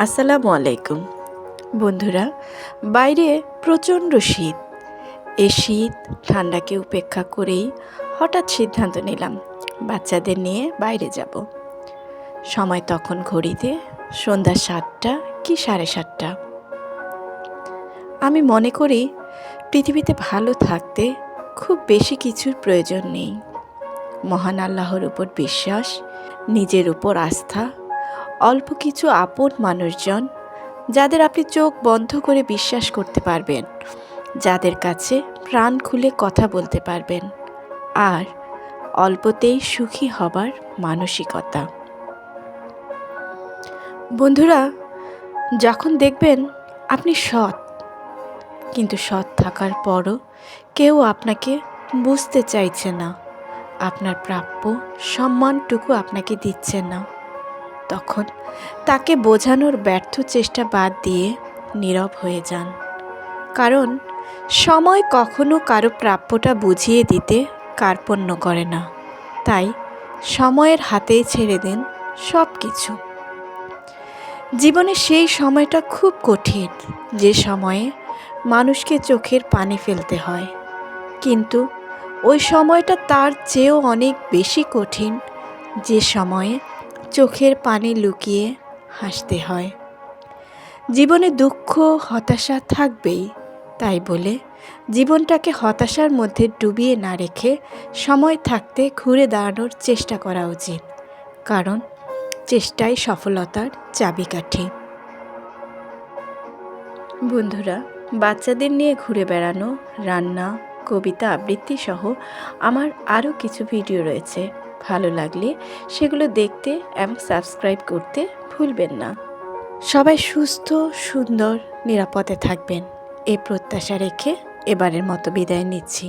আসসালামু আলাইকুম বন্ধুরা। বাইরে প্রচণ্ড শীত। এই শীত ঠান্ডাকে উপেক্ষা করেই হঠাৎ সিদ্ধান্ত নিলাম বাচ্চাদের নিয়ে বাইরে যাব। সময় তখন ঘড়িতে সন্ধ্যা 7টা কি 7:30। আমি মনে করি পৃথিবীতে ভালো থাকতে খুব বেশি কিছুর প্রয়োজন নেই। মহান আল্লাহর উপর বিশ্বাস, নিজের উপর আস্থা, অল্প কিছু আপন মানুষজন যাদের আপনি চোখ বন্ধ করে বিশ্বাস করতে পারবেন, যাদের কাছে প্রাণ খুলে কথা বলতে পারবেন, আর অল্পতেই সুখী হবার মানসিকতা। বন্ধুরা, যখন দেখবেন আপনি সৎ, কিন্তু সৎ থাকার পরও কেউ আপনাকে বুঝতে চাইছে না, আপনার প্রাপ্য সম্মানটুকু আপনাকে দিচ্ছে না, তখন তাকে বোঝানোর ব্যর্থ চেষ্টা বাদ দিয়ে নীরব হয়ে যান। কারণ সময় কখনো কারো প্রাপ্যটা বুঝিয়ে দিতে কার্পণ্য করে না। তাই সময়ের হাতেই ছেড়ে দিন সব কিছু। জীবনে সেই সময়টা খুব কঠিন, যে সময়ে মানুষকে চোখের পানি ফেলতে হয়, কিন্তু ওই সময়টা তার চেয়েও অনেক বেশি কঠিন, যে সময়ে চোখের পানি লুকিয়ে হাসতে হয়। জীবনে দুঃখ হতাশা থাকবেই, তাই বলে জীবনটাকে হতাশার মধ্যে ডুবিয়ে না রেখে সময় থাকতে ঘুরে দাঁড়ানোর চেষ্টা করা উচিত। কারণ চেষ্টাই সফলতার চাবিকাঠি। বন্ধুরা, বাচ্চাদের নিয়ে ঘুরে বেড়ানো, রান্না, কবিতা আবৃত্তি সহ আমার আরও কিছু ভিডিও রয়েছে। ভালো লাগলে সেগুলো দেখতে এবং সাবস্ক্রাইব করতে ভুলবেন না। সবাই সুস্থ, সুন্দর, নিরাপদে থাকবেন, এই প্রত্যাশা রেখে এবারের মতো বিদায় নিচ্ছি।